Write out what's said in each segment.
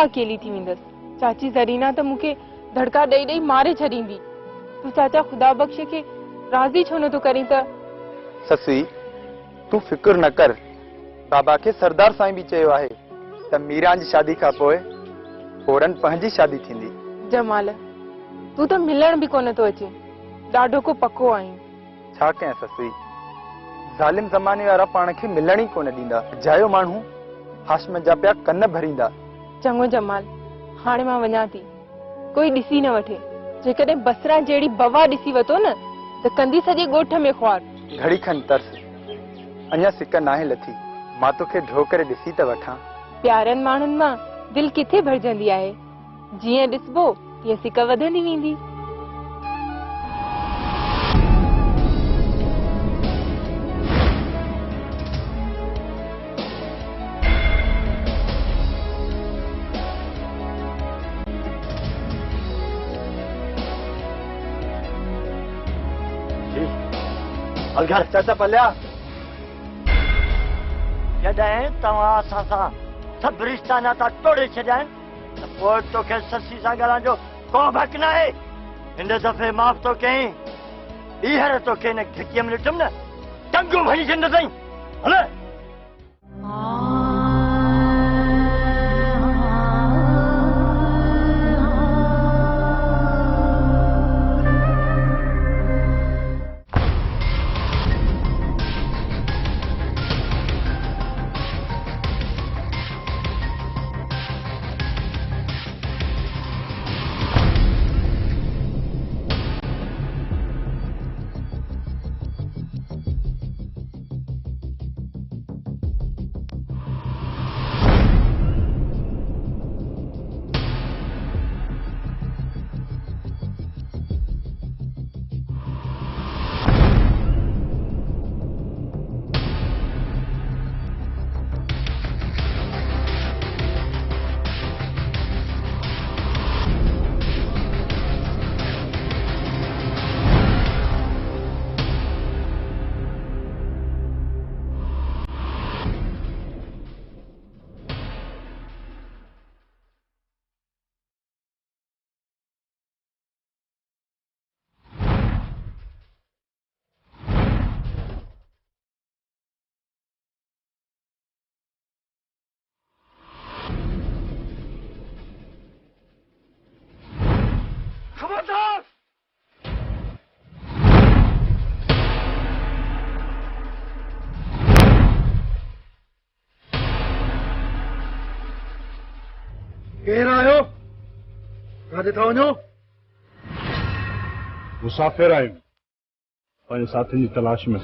अकेली थी वेंदस। चाची ज़रीना तो मुके धड़का दई दई मारे छड़ींदी। तू चाचा खुदा बख्शे के राजी छो न तो करी त। ससी तू फिक्र न कर। बाबा के सरदार साईं भी चयो आहे त मीरा जी शादी का पोए फोरन पंहिंजी शादी थींदी। जमाल तू तो मिलण भी कोन तो अचे। डाढो को पक्को आई। छा कयां ससी, ज़ालिम ज़माने वारा पाण के मिलण ही कोन ॾींदा। जायो माण्हू हाशम जा पिया कन भरींदा। चङो जमाल, हाणे मां वञा थी। कोई ॾिसी न वठे। जेकॾहिं बसरा जहिड़ी बवा ॾिसी वतो न त कंदी सॼे ॻोठ में ख्वार। घड़ी खन तरस, अञा सिक नाहे लथी। मां तोखे ढो करे ॾिसी त वठां। प्यारनि माण्हुनि मां दिलि किथे भरजंदी आहे। जीअं ॾिसबो तीअं सिक वधंदी वेंदी। अलघर चाचा पलिया जॾहिं तव्हां असां सां सभु रिश्ता नाता तोड़े छॾिया आहिनि त पोइ तोखे ससी सां ॻाल्हाइण जो को हक़ न आहे। हिन दफ़े माफ़ थो कयईं, ॿीहर तोखे हिन खिचीअ में ॾिठुमि न टंगू भरी छॾींदुसि। हल केर आयो? काथे था वञो? मुसाफ़िर आहियूं, पंहिंजे साथियुनि जी तलाश में।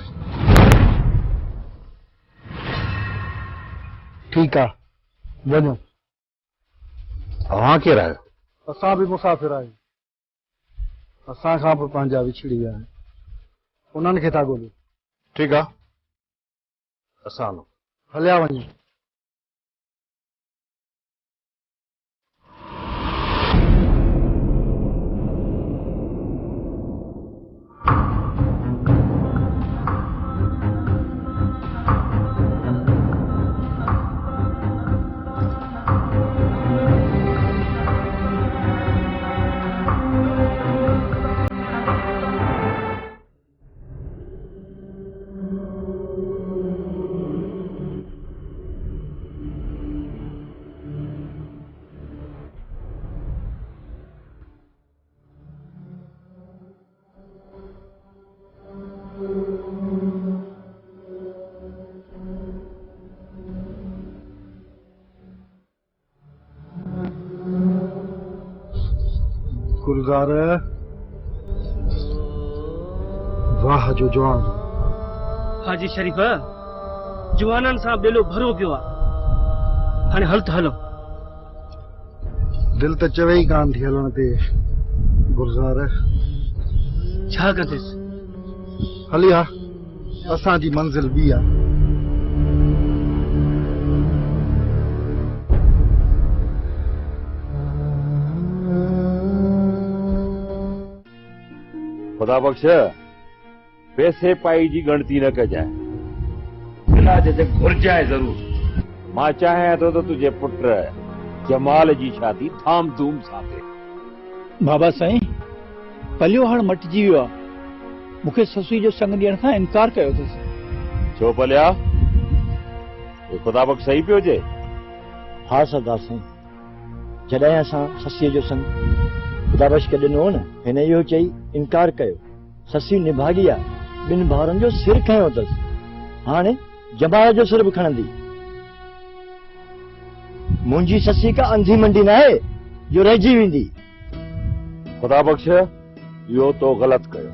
ठीकु आहे, वञो। तव्हां केरु आहियो? असां बि मुसाफ़िर आहियूं। असां खां बि पंहिंजा विछड़ी विया आहिनि। उन्हनि खे था ॻोल्हियो। ठीकु आहे, असां हलूं। हलिया वञो। गुलज़ार वाह जो जवान। हाजी शरीफ जवाननि सां बेलो भरो पियो आहे। हाणे हल त हलो। दिल त चवे ई कान थी हलण ते। गुलज़ार छा कंदुसि? हली आ, असांजी मंज़िल बि आहे। खुदा बख्श पैसे पाई जी गणती न कजाए। इलाज जे घुर्जाए जरूर। मां चाहे तो तुझे पुट जमाल जी शादी धाम धूम सां थिए। बाबा साईं पलियो हाणे मटिजी वियो आहे। मूंखे ससुई जो संग ॾियण खां इनकार कयो अथसि। छो पलिया, ख़ुदा बख़्श सही पियो चए? हाँ सरदार साईं, जॾहिं असां ससीअ जो संग ख़ुदा बख़्श खे ॾिनो न, हिन इहो चई इनकार कयो। ससी निभागी आहे, ॿिनि भाउरनि जो सिर खयो अथसि, हाणे जमाल जो सिर बि खणंदी। मुंहिंजी ससी का अंधी मंडी न आहे जो रहिजी वेंदी। ख़ुदा बख़्श इहो तो ग़लति कयो।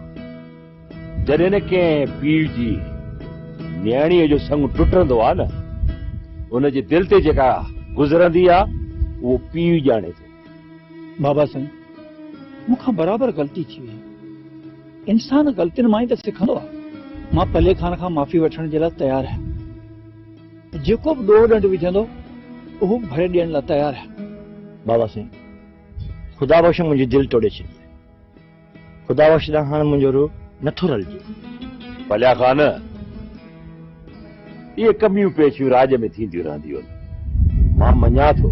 जॾहिं न कंहिं पीउ जी न्याणीअ जो संग टुटंदो आहे न, उनजे दिलि ते जेका गुज़रंदी आहे उहो पीउ ॼाणे थो। बाबा साईं मूंखां बराबरि ग़लती थी वई। इंसान ग़लतियुनि मां ई त सिखंदो आहे। मां पले खान खां माफ़ी वठण जे लाइ तयारु आहियां। जेको बि ॾोह ॾंड विझंदो उहो भरे ॾियण लाइ तयारु आहियां। बाबा साईं ख़ुदा बख़्श मुंहिंजी दिलि तोड़े छॾी। ख़ुदा बख़्श ॾांहुं हाणे मुंहिंजो रूह नथो रलिजे। भलिया ख़ान, इहे कमियूं पेशियूं राज में थींदियूं रहंदियूं आहिनि। मां मञा थो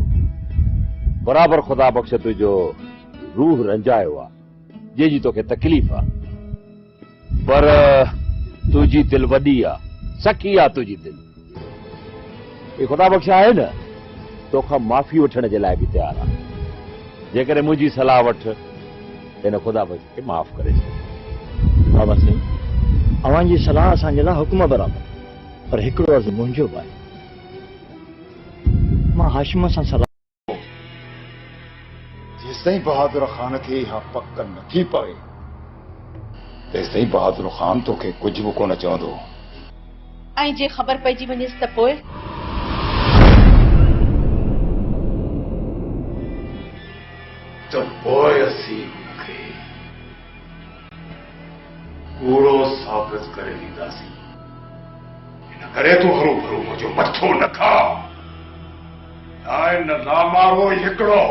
बराबरि ख़ुदा बख़्श तुंहिंजो रूह रंजायो आहे, जंहिंजी तोखे तकलीफ़ आहे, पर तुंहिंजी दिलि वॾी आहे, सखी आहे तुंहिंजी दिलि। हे ख़ुदा बख़्श आहे न, तोखां माफ़ी वठण जे लाइ बि तयारु आहे। जेकॾहिं मुंहिंजी सलाह वठ, हिन ख़ुदा बख़्श खे माफ़ करे छॾ। बाबा साईं अव्हांजी सलाह असांजे लाइ हुकुम बराबरि, पर हिकिड़ो अर्ज़ु मुंहिंजो बि आहे। मां हाशिम सां सलाह जेसिताईं बहादुर ख़ान खे इहा पक नथी पवे, तेसिताईं बहादुर ख़ान तोखे कुझु बि कोन चवंदो। ऐं जे ख़बर पइजी वञेसि त पोइ? त पोइ असीं मूंखे कूड़ो साबित करे ॾींदासीं। इन करे तूं हरू भरू मुंहिंजो मथो न खा। न लामारो हिकिड़ो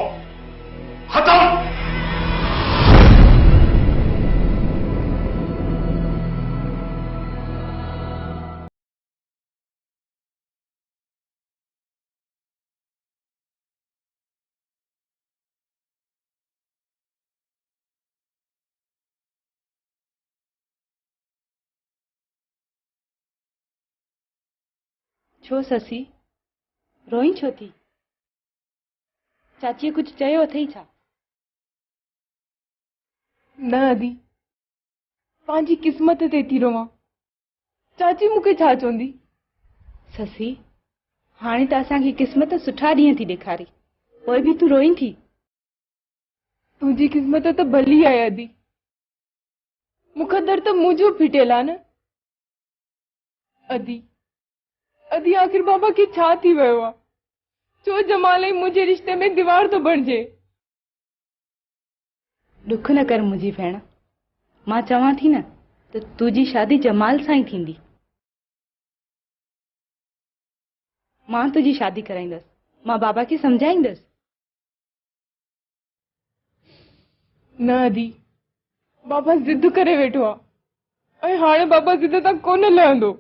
ख़तम। छो ससी रोई छो थी? चाचीअ कुझु चयो अथई छा? न अदी, पंहिंजी क़िस्मत ते थी रोवां। चाची मूंखे छा चवंदी? ससी हाणे त असांखे क़िस्मत सुठा ॾींहं थी ॾेखारी, पोइ बि तूं रोई थी। तुंहिंजी क़िस्मत त भली आहे अदी, मुक़दर त मुंहिंजो फिटियल आहे न। अदी अदी आख़िर बाबा खे छा थी वियो आहे? छो जमाल ऐं मुंहिंजे रिश्ते में दीवार थो बणिजे? दुख न कर मुंहिंजी भेण, मां चवां थी न त तुंहिंजी शादी जमाल सां ई थींदी। मां तुंहिंजी शादी कराईंदसि, मां बाबा खे सम्झाईंदसि। न अदी, बाबा जिद करे वेठो आहे ऐं हाणे बाबा जिद तां कोन लहंदो।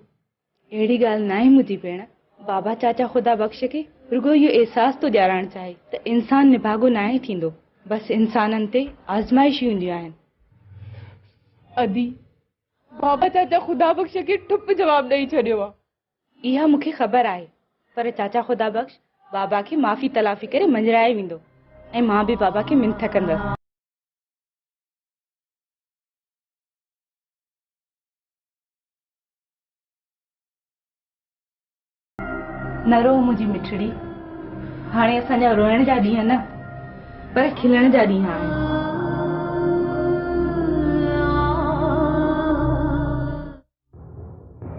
अहिड़ी ॻाल्हि न आहे मुंहिंजी भेण। बाबा चाचा ख़ुदा बख़्श खे रुगो इहो अहसास थो ॾियारणु चाहे त इंसान निभागो न आहे थींदो, बसि इंसाननि ते आज़माइशियूं ईंदियूं आहिनि। अदी बाबा चाचा ख़ुदा बख़्श खे ठुप जवाबु ॾेई छॾियो आहे। इहा मूंखे ख़बर आहे, पर चाचा ख़ुदा बख़्श बाबा खे माफ़ी तलाफ़ी करे मंझराए वेंदो ऐं मां बि बाबा खे मिंथ कंदसि। न रो मुंहिंजी मिठड़ी, हाणे असांजा रोइण जा ॾींहं न पर खिलण जा ॾींहं आहिनि।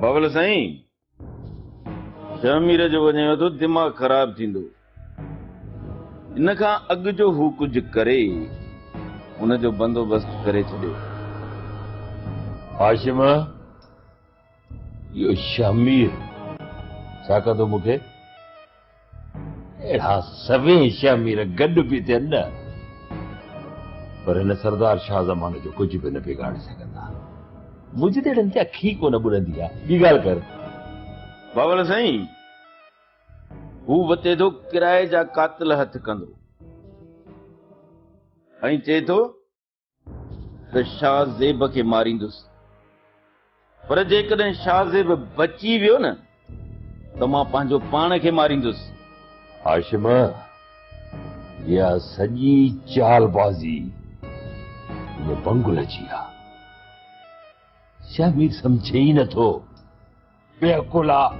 बाबल साईं, शमीर जो वञे थो दिमाग़ ख़राब थींदो। इन खां अॻु जो हू कुझु करे उनजो बंदोबस्तु करे छॾियो। हाशिम, इहो शमीर छा कंदो मूंखे? अहिड़ा सभई शमीर गॾु बि थियनि न, पर हिन सरदार शाह ज़माने जो कुझु बि न बिगाड़े सघंदा। मुंहिंजी त अहिड़नि ते अखी कोन ॿुरंदी आहे। ॿी ॻाल्हि कर बाबल साईं, हू वते थो किराए जा कातिल हथ कंदो ऐं चए थो त शाहज़ेब खे मारींदुसि, पर जेकॾहिं शाहज़ेब बची वियो न त मां पंहिंजो पाण खे मारींदुसि। हाशिम, इहा सॼी चालबाज़ी ये बंगुल जी आहे। शामिर सम्झे ई नथो, बेअकुल आहे।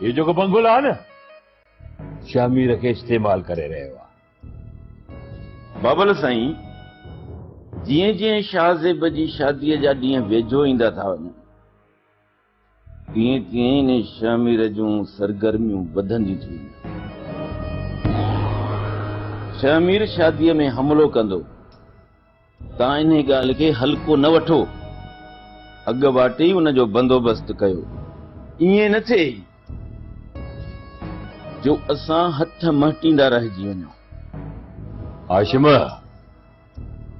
ये जेको बंगुल आहे न, शामिर खे इस्तेमाल करे रहियो आहे। बाबल साईं, जीअं जीअं शाहज़ेब जी शादीअ जा ॾींहं वेझो ईंदा था वञनि, तीअं तीअं इन शामिर जूं सरगर्मियूं वधंदियूं थियूं। शामिर शादीअ में हमलो कंदो, तव्हां इन ॻाल्हि खे हल्को न वठो, अॻ वाटे ई उनजो बंदोबस्त कयो। ईअं न थिए जो असां हथ महटींदा रहिजी वञूं। हाशिम,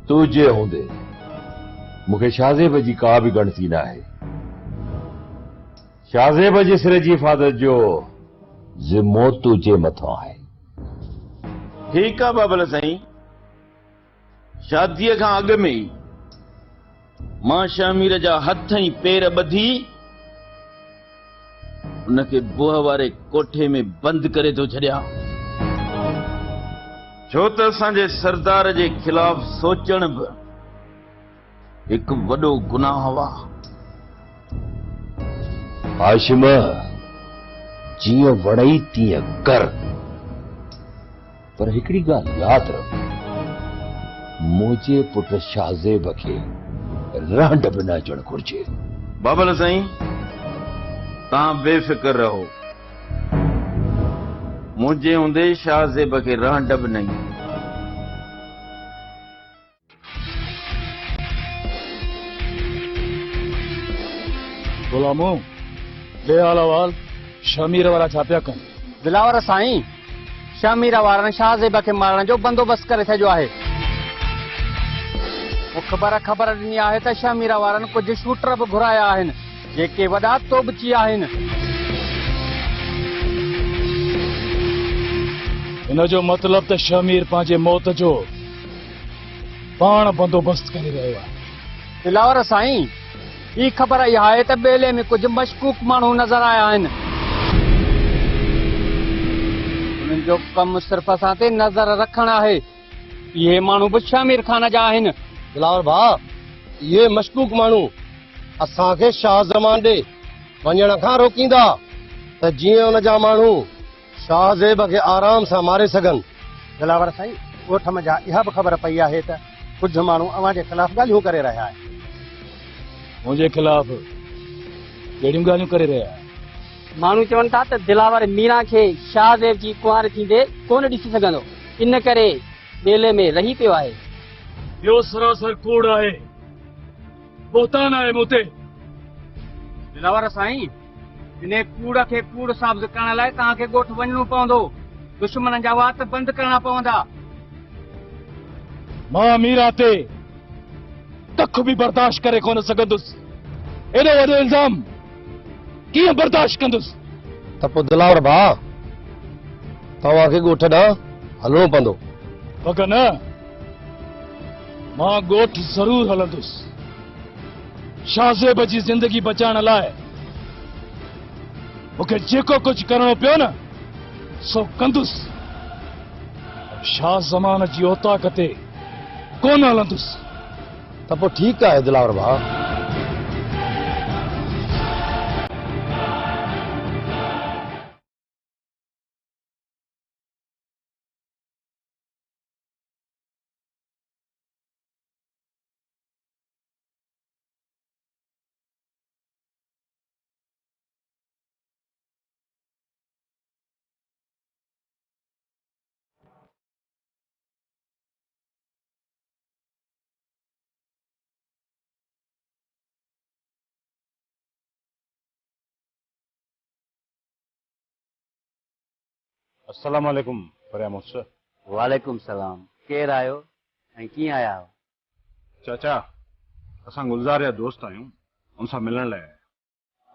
तुझे हूंदे मूंखे शाहज़ेब जी का बि ॻणती न आहे। शाहज़ेब जे सिर जी हिफ़ाज़त जो ज़िम्मो तुझे मथां आहे। ठीकु आहे बाबल साईं, शादीअ खां अॻु में ई मां शामिर जा हथ ऐं पेर ॿधी उनखे बुह वारे कोठे में बंदि करे थो छॾियां, छो त असांजे सरदार जे ख़िलाफ़ सोचण बि हिकु वॾो गुनाह हुआ। हाशिम, जीअं वणई तीअं कर, पर हिकिड़ी ॻाल्हि यादि रख, मुंहिंजे पुट शाहज़ेब खे रहंड बि न अचणु घुरिजे। बाबल साईं, तव्हां बेफ़िक्र रहो, मुंहिंजे हूंदे शाहज़ेब खे रहंड बि न ईंदी। गुलामो, बेहाल अहवाल शामिर वारा छा पिया कनि? दिलावर साईं, शामिर वारनि शाहज़ेब खे मारण जो बंदोबस्त करे छॾियो आहे। ख़बर ॾिनी आहे त शामिर वारनि कुझु शूटर बि घुराया आहिनि, जेके वॾा तोबची आहिनि। इन जो मतिलब त शामिर पंहिंजे मौत जो पाण बंदोबस्त करे रहियो आहे। दिलावर साईं, ही ख़बर इहा आहे त ॿेले में कुझु मशकूक माण्हू नज़र आया आहिनि। उन्हनि जो कमु सिर्फ़ असां ते नज़र रखणु आहे। इहे माण्हू बि शामिर खान जा आहिनि। दिलावर भाउ, ये मशकूक माण्हू असांखे शाह ज़मान ॾे वञण खां रोकींदा त जीअं उन जा माण्हू शाहज़ेब खे आराम सां मारे सघनि। दिलावर साईं, ॻोठ मंझां इहा बि ख़बर पई आहे त कुझु माण्हू अव्हां जे ख़िलाफ़ ॻाल्हियूं करे रहिया आहिनि। मुंहिंजे ख़िलाफ़ कहिड़ियूं ॻाल्हियूं करे रहिया? माण्हू चवनि था त दिलावर मीरा खे शाहज़ेब जी कुंवार थींदे कोन ॾिसी सघंदो, इन करे ॿेले में रही पियो आहे। इहो सरासर कूड़ आहे, बोतान आहे मूं ते। दिलावर साईं, इन कूड़ खे कूड़ साबित करण लाइ तव्हांखे ॻोठ वञणो पवंदो। दुश्मन जा वात बंदि करणा पवंदा। मां मीरा ते तख बि बर्दाश्त करे कोन सघंदुसि। एॾो वॾो इल्ज़ाम कीअं बर्दाश्त कंदुसि? त पोइ दिलावर भाउ, तव्हांखे ॻोठ ॾांहुं हलणो पवंदो। पक न, मां ॻोठ ज़रूर हलंदुसि। शाहज़ेब जी ज़िंदगी बचाइण लाइ मूंखे जेको कुझु करणो पियो न, सो कंदुसि। शाह ज़मान जी औताक ते कोन हलंदुसि। त पोइ ठीकु आहे दिलावर भाउ। अस्सलाम वालेकुम फरियामत सर। वालेकुम सलाम। केरु आयो ऐं कीअं आया आहियो? चाचा, असां गुलज़ार जा दोस्त आहियूं, उन सां मिलण लाइ।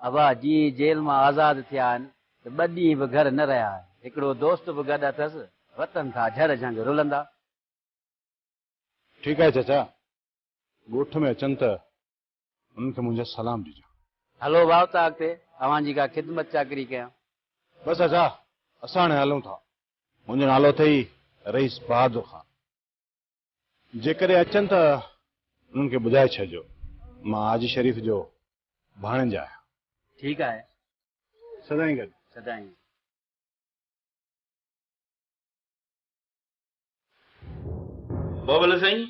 अबा जी जेल मां आज़ाद थिया आहिनि त त 2 ॾींहं बि घर न रहिया। हिकिड़ो दोस्त बि गॾु अथसि, वतन खां झर झंग रुलंदा। ठीकु आहे चाचा, ॻोठ में अचनि त उन्हनि खे मुंहिंजा सलाम ॾिजो। हलो भाउ त अॻिते तव्हांजी का ख़िदमत चाकरी कयां। बसि चाचा, असां हाणे हलूं था। मुंहिंजो नालो अथई रईस बहादुर ख़ान। जेकॾहिं अचनि त उन्हनि खे ॿुधाए छॾिजो मां हाजी शरीफ़ जो भाणेज आहियां। ठीकु आहे, सदाईं गॾु। सदाईं। बाबल साईं,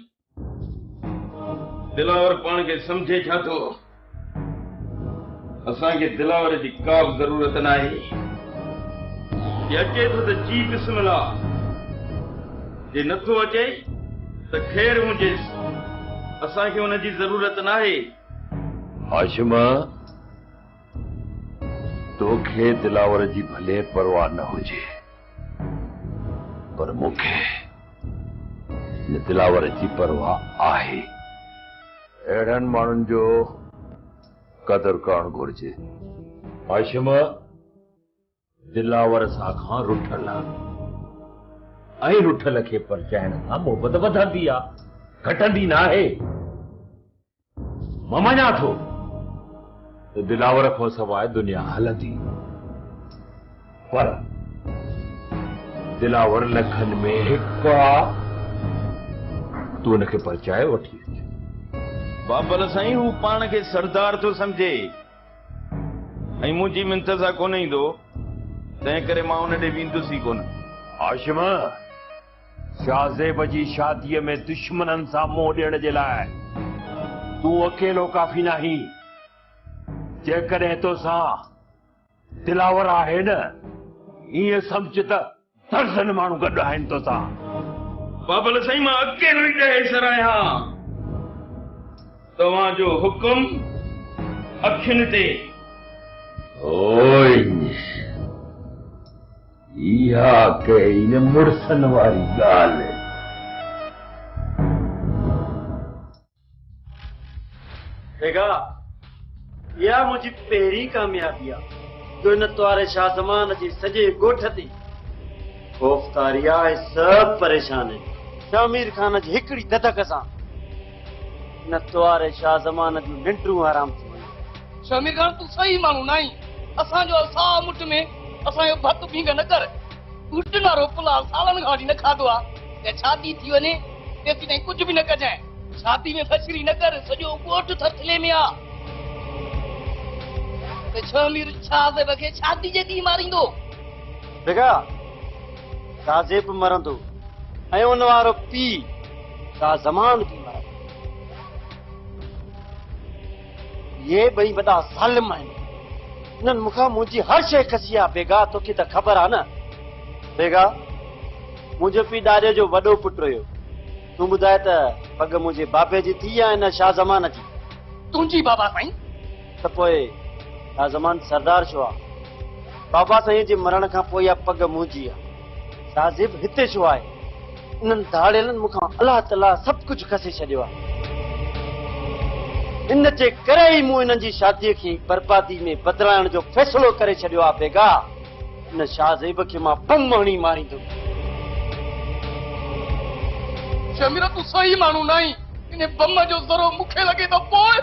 दिलावर पाण खे सम्झे छा थो? असांखे दिलावर जी का बि ज़रूरत न आहे। जे अचे थो त जी बिस्मिल्लाह, जे नथो अचे त ख़ैर हुजेसि, असांखे हुन जी ज़रूरत न आहे। हाशिम, तोखे दिलावर जी भले परवाह न हुजे, पर मूंखे दिलावर जी परवाह आहे। अहिड़नि माण्हुनि जो क़दुरु करणु घुरिजे। हाशिम, दिलावर सां खां रुठल आहे, ऐं रुठल खे परचाइण खां मोहबत वधंदी आहे, घटंदी न आहे। मां मञा थो त दिलावर खां सवाइ दुनिया हलंदी, पर दिलावर लखनि में हिकु आहे। तू हुनखे परचाए वठी अच। बाबल साईं, हू पाण खे सरदार थो सम्झे ऐं मुंहिंजी मिंथ सां कोन ईंदो, तंहिं करे मां हुन ॾे वेंदुसि ई कोन। हाशिम, शाहज़ेब जी शादीअ में दुश्मननि सां मोह ॾियण जे लाइ तूं अकेलो काफ़ी नहीं। जेकॾहिं तोसां दिलावर आहे न, ईअं सम्झ त दर्जन माण्हू गॾु आहिनि तोसां। बाबल साईं, मां अकेलो ई ॾहे सर आहियां। तव्हांजो हुकुम अखियुनि ते। ओए, इहा कई न मुड़सनि वारी ॻाल्हि। बेगा, इहा मुंहिंजी पहिरीं कामयाबी आहे जो इन तवारे शाह ज़मान जे सॼे ॻोठ ते ख़ौफ़तारी आहे। सभु परेशान आहिनि शामिर खान जी हिकिड़ी दधक सां। इन तवारे शाह ज़मान जूं निंड्रूं आराम थी वयूं। शामिर खान, तूं सही माण्हू न आहीं। असांजो असां मुठ में असांजो भत भींग न कर। तूं ॾिनारो पुलाव सालनि खां वठी न खाधो आहे। ते शादी थी वञे तेसि ताईं कुझु बि न कजांइ। शादी में फछरी न कर, सॼो ॻोठ थरथले में आहे। ते शामिर शाहज़ेब खे शादी जे ॾींहुं मारींदो। बेगा, शाहज़ेब मरंदो ऐं उन वारो पीउ शाह ज़मान बि मरंदो। ये ॿई वॾा ज़ालिम आहिनि। इन्हनि मूंखां मुंहिंजी हर शइ खसी आहे। बेगा, तोखे त ख़बर आहे न। बेगा, मुंहिंजो पीउ ॾाॾे जो वॾो पुटु हुयो। तूं ॿुधाए त पग मुंहिंजे बाबे जी थी आहे न शाह ज़मान जी? तुंहिंजी बाबा साईं। त पोइ शाह ज़मान सरदार छो आहे? बाबा साईं जे मरण खां पोइ इहा पग मुंहिंजी आहे। शाहज़ेब हिते छो आहे? इन्हनि धाड़ेलनि मूंखां अलाह ताला सभु कुझु खसे छॾियो आहे। इन जे करे ई मूं इन्हनि जी शादीअ खे बर्बादी में बदिलाइण जो फ़ैसिलो करे छॾियो आहे। बेगा, इन शाहज़ेब खे मां बम हणी मारींदुमि। शमीर, तूं सही माण्हू न आहीं। इन बम जो ज़रो मूंखे लॻे त पोइ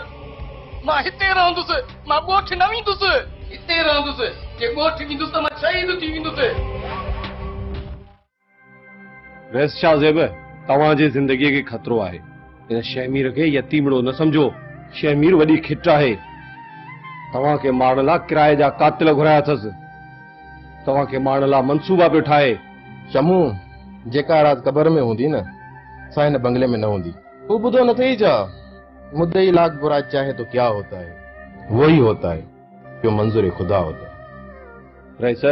मां हिते रहंदुसि। मां ॻोठ न वेंदुसि, हिते रहंदुसि। जे ॻोठ वेंदुसि त मां शहीद थी वेंदुसि। वैस शाहज़ेब, तव्हांजी ज़िंदगीअ खे ख़तरो आहे। इन शमीर खे यतीमड़ो न सम्झो। शमीर वॾी खिट आहे। तव्हांखे मारण लाइ किराए जा कातिल घुराया अथसि। तव्हांखे मारण लाइ मनसूबा पियो ठाहे। शमू, जेका रात क़बर में हूंदी न, सा हिन बंगले में न हूंदी। तू ॿुधो न थई छा? मुद्दई लाख बुरा चाहे तो क्या होता है, वही होता है जो मंजूर खुदा होता है। रईस,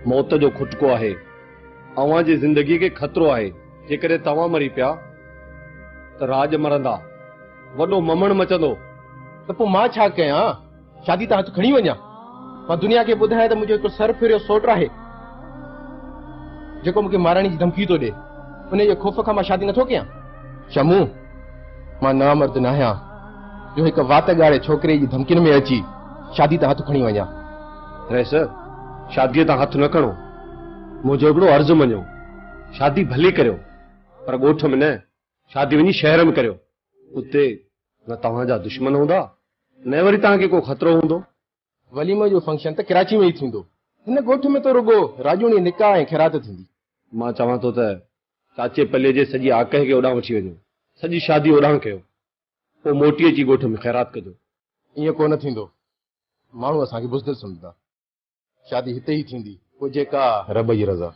मौत जो खुटको आहे। अव्हांजी ज़िंदगी खे ख़तरो आहे। जेकॾहिं तव्हां मरी पिया त राज मरंदा, वॾो ममण मचंदो। त पोइ मां छा कयां? शादी त हथ खणी वञा? मां दुनिया खे ॿुधाए त मुंहिंजो हिकु सर फिरियो सोट आहे जेको मूंखे मारण जी धमकी थो ॾे। उन जे ख़ौफ़ खां मां शादी नथो कयां। शमू, मां नामर्द न आहियां जो हिकु वात ॻाड़े छोकिरे जी धमकियुनि में अची शादी त हथ खणी वञा। रईस, शादीअ तां हथ न खणो। मुंहिंजो हिकिड़ो अर्ज़ु मञो, शादी भली करियो पर ॻोठ में न, शादी वञी शहर में करियो। उते न तव्हांजा दुश्मन हूंदा न वरी तव्हांखे को ख़तरो हूंदो। वलीमे जो फंक्शन त कराची में ई थींदो, हिन ॻोठ में तो रुगो राजूणी निकाह ऐं खैरात थींदी। मां चवां थो त चाचे पले जे सॼी आकह खे ओॾां वठी वञो, सॼी शादी ओॾां कयो, पोइ मोटी अची ॻोठ में खैरात कजो। ईअं कोन थींदो, माण्हू असांखे बुज़दिल सम्झंदा। शादी हिते ई थींदी, पोइ जेका रब जी रज़ा।